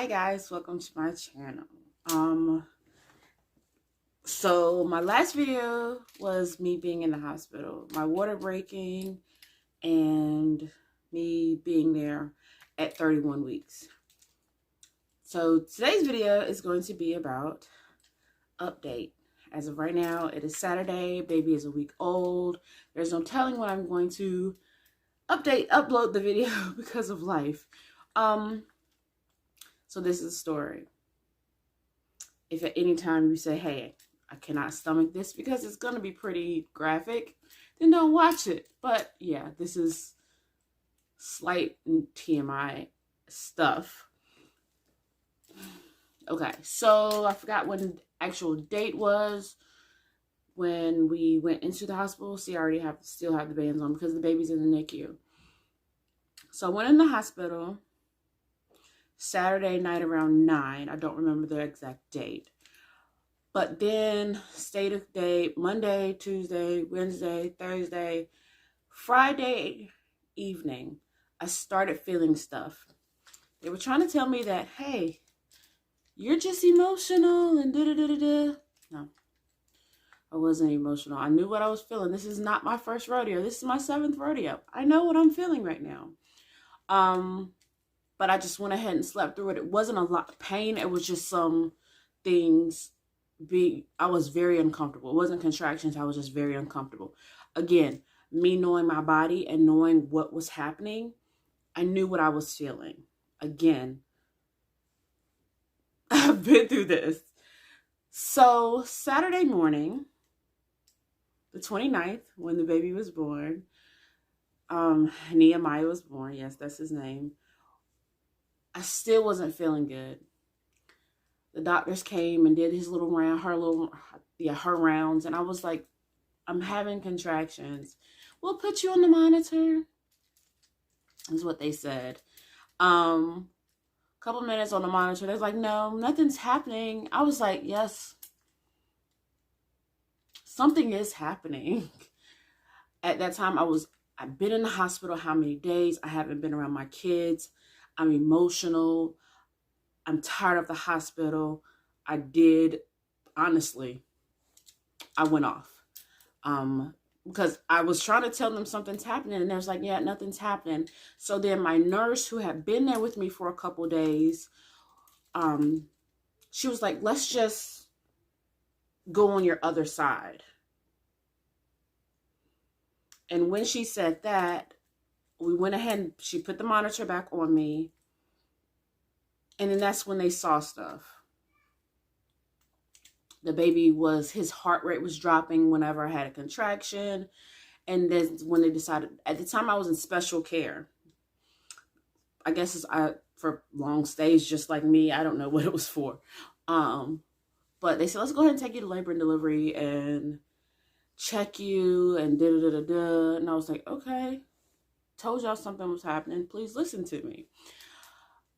Hi guys, welcome to my channel. So my last video was me being in the hospital, my water breaking, and me being there at 31 weeks. So today's video is going to be about update. As of right now, it is Saturday, baby is a week old. There's no telling when I'm going to upload the video because of life. So this is the story. If at any time you say, hey, I cannot stomach this because it's going to be pretty graphic, then don't watch it. But yeah, this is slight TMI stuff. Okay, so I forgot when the actual date was when we went into the hospital. See, I already still have the bands on because the baby's in the NICU. So I went in the hospital Saturday night around 9. I don't remember the exact date. But then stayed a day, Monday, Tuesday, Wednesday, Thursday, Friday evening, I started feeling stuff. They were trying to tell me that, hey, you're just emotional and da-da-da-da-da. No, I wasn't emotional. I knew what I was feeling. This is not my first rodeo. This is my 7th rodeo. I know what I'm feeling right now. But I just went ahead and slept through it. It wasn't a lot of pain. It was just some things. I was very uncomfortable. It wasn't contractions. I was just very uncomfortable. Again, me knowing my body and knowing what was happening, I knew what I was feeling. Again, I've been through this. So Saturday morning, the 29th, when the baby was born, Nehemiah was born. Yes, that's his name. I still wasn't feeling good. The doctors came and did his little round, her rounds. And I was like, I'm having contractions. We'll put you on the monitor, is what they said. Couple minutes on the monitor. They're like, no, nothing's happening. I was like, yes, something is happening. At that time, I've been in the hospital how many days? I haven't been around my kids. I'm emotional. I'm tired of the hospital. Honestly, I went off. Because I was trying to tell them something's happening, and they was like, yeah, nothing's happening. So then my nurse, who had been there with me for a couple days, she was like, let's just go on your other side. And when she said that, we went ahead and she put the monitor back on me. And then that's when they saw stuff. The baby his heart rate was dropping whenever I had a contraction. And then when they decided, at the time I was in special care. I guess for long stays, just like me. I don't know what it was for. But they said, let's go ahead and take you to labor and delivery and check you and da-da-da-da-da. And I was like, okay, told y'all something was happening. Please listen to me.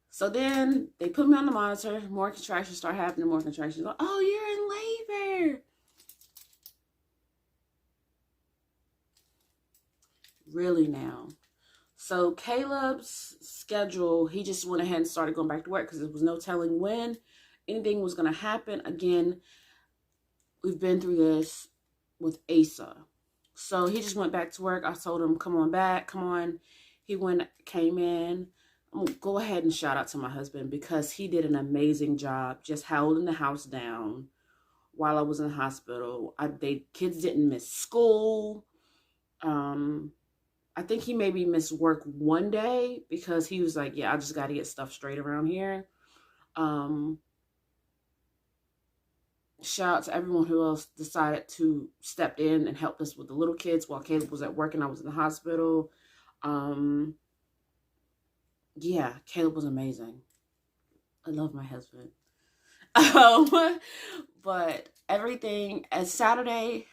So then they put me on the monitor. More contractions start happening. More contractions. Like, oh, you're in labor. Really now. So Caleb's schedule, he just went ahead and started going back to work because there was no telling when anything was going to happen. Again, we've been through this with Asa. So he just went back to work. I told him, come on back. Come on. He came in. I'm going to go ahead and shout out to my husband because he did an amazing job just holding the house down while I was in the hospital. Kids didn't miss school. I think he maybe missed work one day because he was like, yeah, I just got to get stuff straight around here. Shout out to everyone who else decided to step in and help us with the little kids while Caleb was at work and I was in the hospital. Yeah, Caleb was amazing. I love my husband. But everything, as Saturday,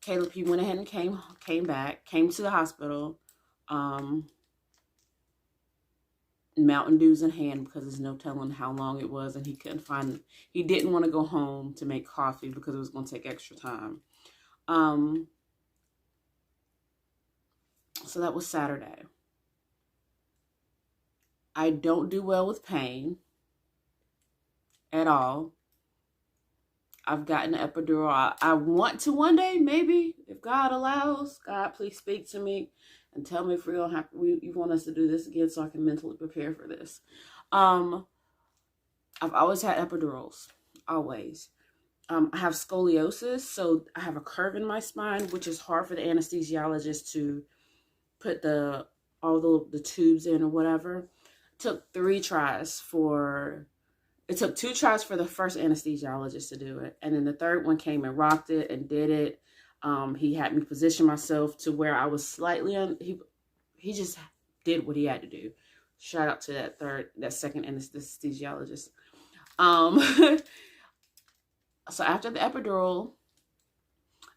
Caleb, he went ahead and came to the hospital. Mountain Dews in hand because there's no telling how long it was, and he didn't want to go home to make coffee because it was going to take extra time. So that was Saturday. I don't do well with pain. at all. I've gotten an epidural. I want to one day, maybe, if God allows. God, please speak to me and tell me if we're gonna have you want us to do this again, so I can mentally prepare for this. I've always had epidurals, always. I have scoliosis, so I have a curve in my spine, which is hard for the anesthesiologist to put all the tubes in or whatever. It took 2 tries for the first anesthesiologist to do it. And then the third one came and rocked it and did it. He had me position myself to where I was slightly he just did what he had to do. Shout out to that second anesthesiologist. So after the epidural,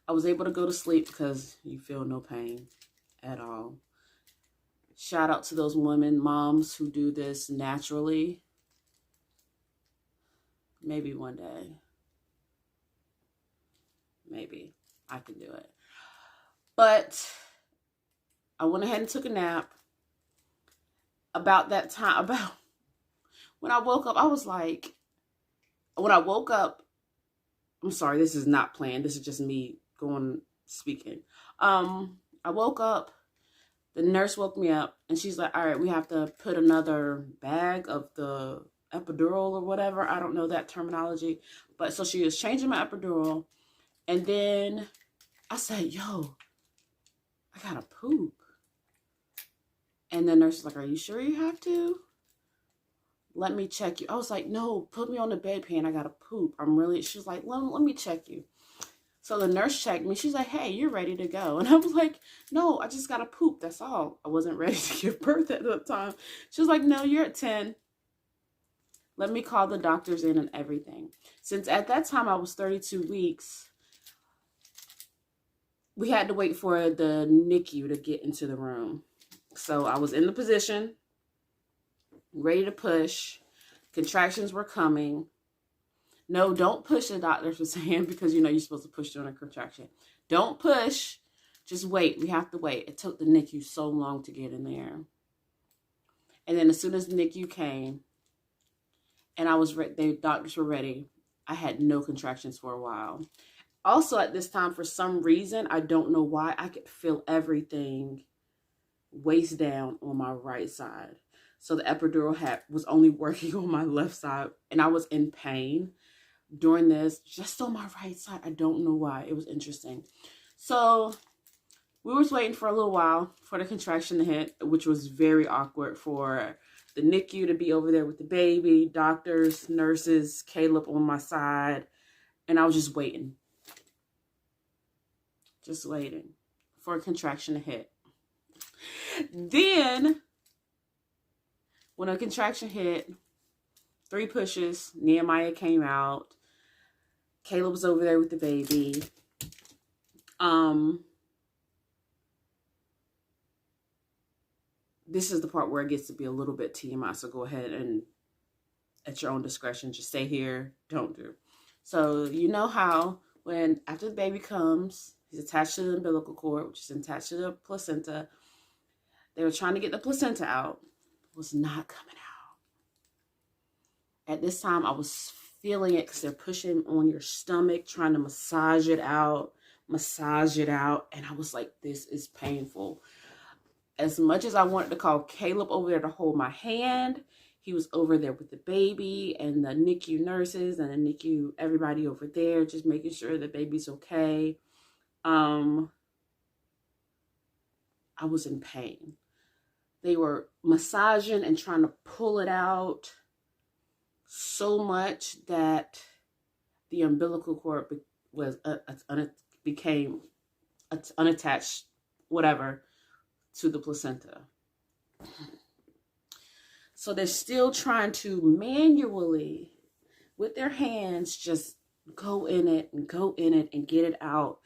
I was able to go to sleep because you feel no pain at all. Shout out to those women, moms who do this naturally. Maybe one day. Maybe I can do it. But I went ahead and took a nap. About that time, when I woke up, I'm sorry, this is not planned. This is just me speaking. I woke up, the nurse woke me up, and she's like, all right, we have to put another bag of the epidural or whatever. I don't know that terminology. But so she was changing my epidural. And then I said, yo, I gotta poop. And the nurse was like, are you sure you have to? Let me check you. I was like, no, put me on the bedpan. I gotta poop. She was like, let me check you. So the nurse checked me. She's like, hey, you're ready to go. And I was like, no, I just gotta poop. That's all. I wasn't ready to give birth at the time. She was like, no, you're at 10. Let me call the doctors in and everything. Since at that time I was 32 weeks, we had to wait for the NICU to get into the room. So I was in the position, ready to push. Contractions were coming. No, don't push, the doctors were saying, because you know you're supposed to push during a contraction. Don't push. Just wait. We have to wait. It took the NICU so long to get in there. And then as soon as the NICU came, and the doctors were ready, I had no contractions for a while. Also at this time, for some reason, I don't know why, I could feel everything waist down on my right side. So the epidural was only working on my left side, and I was in pain during this, just on my right side. I don't know why. It was interesting. So we was waiting for a little while for the contraction to hit, which was very awkward for the NICU to be over there with the baby, doctors, nurses, Caleb on my side, and I was just waiting. Just waiting for a contraction to hit. Then, when a contraction hit, 3 pushes, Nehemiah came out. Caleb was over there with the baby. This is the part where it gets to be a little bit TMI, so go ahead and, at your own discretion, just stay here, don't do. So, you know how, after the baby comes, he's attached to the umbilical cord, which is attached to the placenta. They were trying to get the placenta out. It was not coming out. At this time, I was feeling it because they're pushing on your stomach, trying to massage it out. And I was like, this is painful. As much as I wanted to call Caleb over there to hold my hand, he was over there with the baby and the NICU nurses and the NICU, everybody over there, just making sure the baby's okay. I was in pain. They were massaging and trying to pull it out so much that the umbilical cord became unattached, whatever, to the placenta. So they're still trying to manually, with their hands, just go in it and get it out.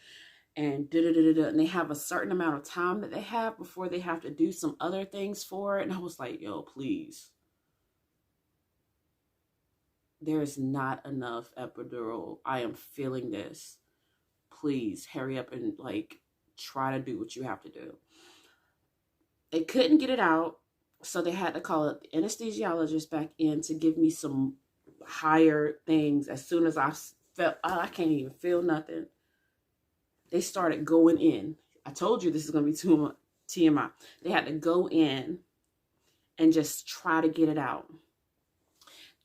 And and they have a certain amount of time that they have before they have to do some other things for it. And I was like, yo, please. There is not enough epidural. I am feeling this. Please hurry up and try to do what you have to do. They couldn't get it out, so they had to call the anesthesiologist back in to give me some higher things. As soon as I felt, I can't even feel nothing, they started going in. I told you this is going to be too much TMI. They had to go in and just try to get it out.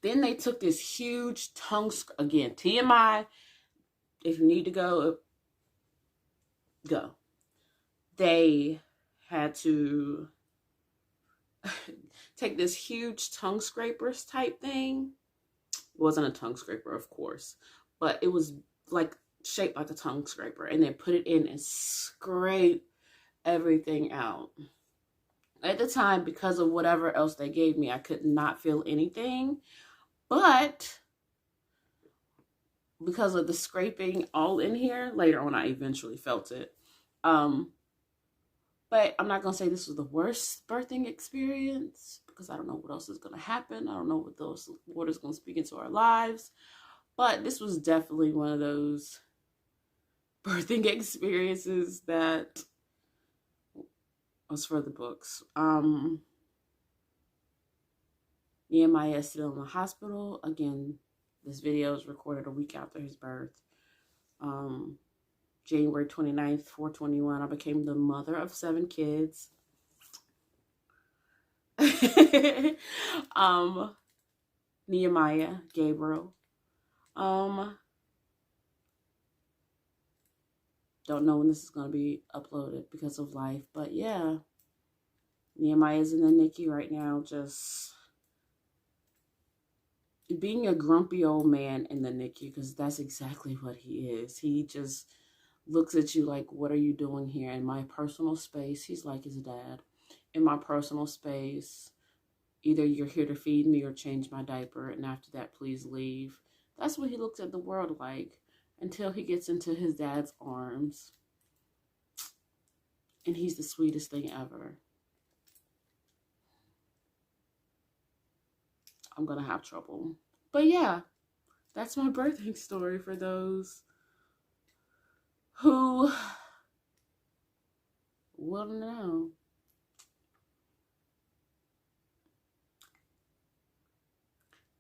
Then they took this huge tongue, again, TMI, if you need to go, go. They had to take this huge tongue scrapers type thing. It wasn't a tongue scraper, of course, but it was like shaped like a tongue scraper, and then put it in and scrape everything out. At the time, because of whatever else they gave me, I could not feel anything, but because of the scraping all in here, later on I eventually felt it. But I'm not gonna say this was the worst birthing experience, because I don't know what else is gonna happen. I don't know what is gonna speak into our lives. But this was definitely one of those birthing experiences that was for the books. Nehemiah is still in the hospital. Again, this video is recorded a week after his birth. January 29th, 4/21, I became the mother of 7 kids. Nehemiah, Gabriel. Don't know when this is going to be uploaded because of life, but yeah, Nehemiah is in the NICU right now, just being a grumpy old man in the NICU, because that's exactly what he is. He just looks at you like, what are you doing here in my personal space? He's like his dad. In my personal space, either you're here to feed me or change my diaper, and after that, please leave. That's what he looks at the world like, until he gets into his dad's arms. And he's the sweetest thing ever. I'm going to have trouble. But yeah, that's my birthing story for those who will know.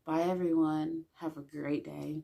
Bye, everyone. Have a great day.